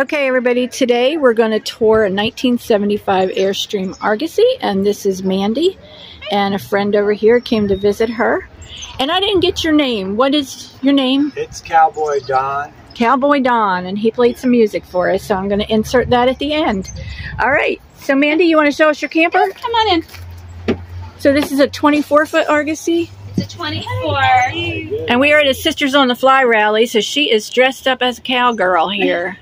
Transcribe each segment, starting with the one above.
Okay, everybody, today we're going to tour a 1975 Airstream Argosy, and this is Mandy, and a friend over here came to visit her. And I didn't get your name. What is your name? It's Cowboy Don. Cowboy Don, and he played some music for us, so I'm going to insert that at the end. All right, so Mandy, you want to show us your camper? Come on in. So this is a 24-foot Argosy? It's a 24. And we are at a Sisters on the Fly rally, so she is dressed up as a cowgirl here.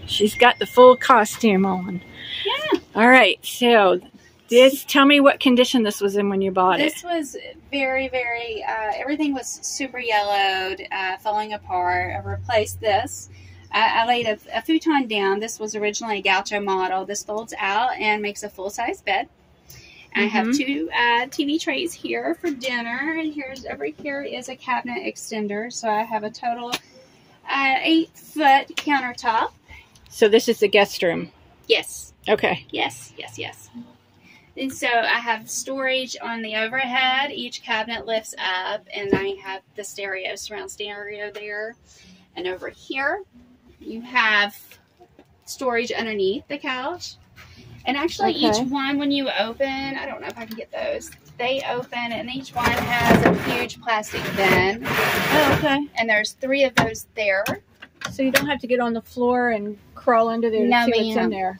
She's got the full costume on. Yeah. All right, so tell me what condition this was in when you bought it. This was very, very, everything was super yellowed, falling apart. I replaced this. I laid a futon down. This was originally a gaucho model. This folds out and makes a full-size bed. I have two TV trays here for dinner, and over here is a cabinet extender. So I have a total 8-foot countertop. So this is the guest room? Yes. Okay. Yes, yes, yes. And so I have storage on the overhead. Each cabinet lifts up, and I have the stereo, surround stereo there. And over here, you have storage underneath the couch. And actually, each one, when you open, I don't know if I can get those. They open, and each one has a huge plastic bin. Oh, okay. And there's 3 of those there. So you don't have to get on the floor and crawl under there to see what's in there.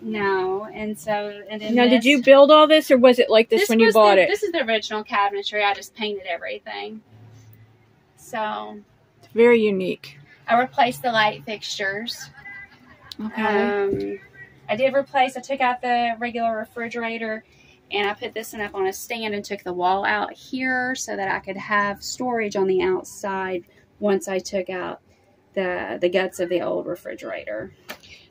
No, and so now, did you build all this, or was it like this when you bought it? This is the original cabinetry. I just painted everything. So it's very unique. I replaced the light fixtures. Okay. I did replace. I took out the regular refrigerator, and I put this one up on a stand and took the wall out here so that I could have storage on the outside once I took out the guts of the old refrigerator.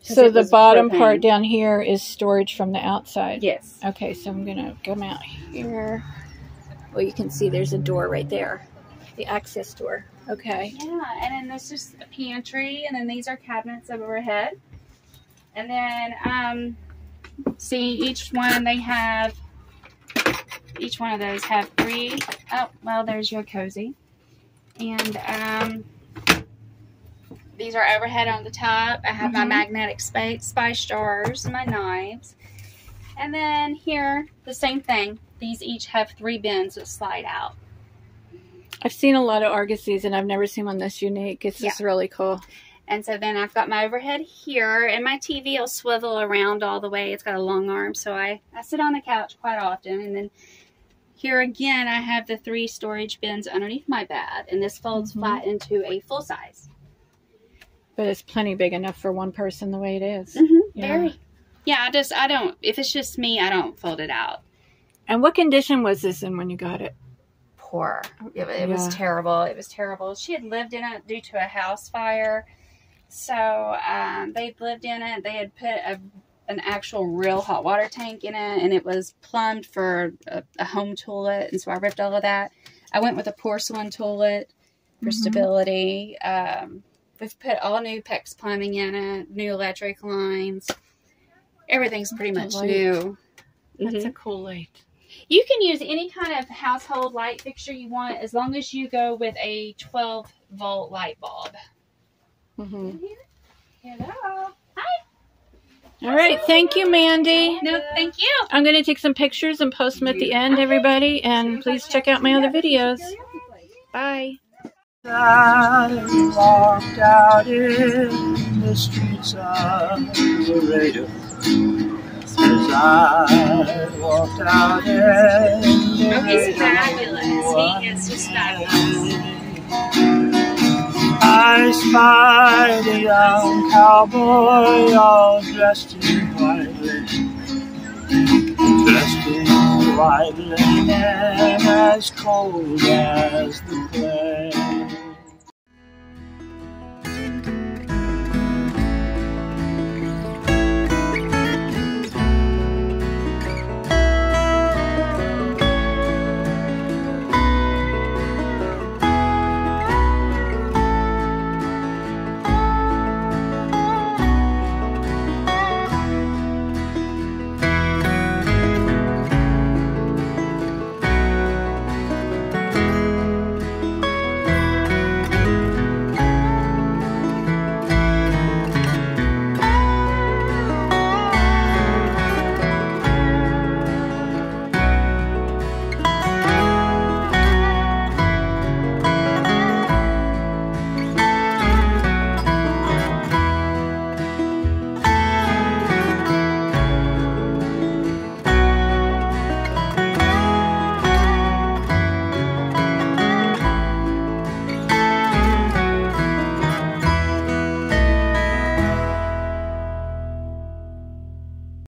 So the bottom part down here is storage from the outside? Yes. Okay, so I'm going to come out here. Well, you can see there's a door right there. The access door. Okay. Yeah, and then there's just a pantry, and then these are cabinets overhead. And then, see, each one of those have 3. Oh, well, there's your cozy. And, these are overhead on the top. I have my magnetic spice jars and my knives. And then here, the same thing. These each have 3 bins that slide out. I've seen a lot of Argosys, and I've never seen one this unique. It's just really cool. And so then I've got my overhead here, and my TV will swivel around all the way. It's got a long arm, so I sit on the couch quite often. And then here again, I have the 3 storage bins underneath my bed, and this folds flat into a full size. But it's plenty big enough for one person the way it is. Very. Yeah, I don't, if it's just me, I don't fold it out. And what condition was this in when you got it? Poor. It was terrible. It was terrible. She had lived in it due to a house fire. So they'd lived in it. They had put an actual real hot water tank in it, and it was plumbed for a home toilet. And so I ripped all of that. I went with a porcelain toilet for stability. We've put all new PEX plumbing in it, new electric lines. Everything's pretty much new. That's a cool light. You can use any kind of household light fixture you want as long as you go with a 12-volt light bulb. Hello. Hi. All right. Thank you, Mandy. No, thank you. I'm going to take some pictures and post them at the end, everybody. And please check out my other videos. Bye. I walked out in the streets of Laredo. As I walked out in Laredo, He's fabulous. He is just fabulous. I spied a young cowboy all dressed in white linen. Dressed in white linen, as cold as the plain.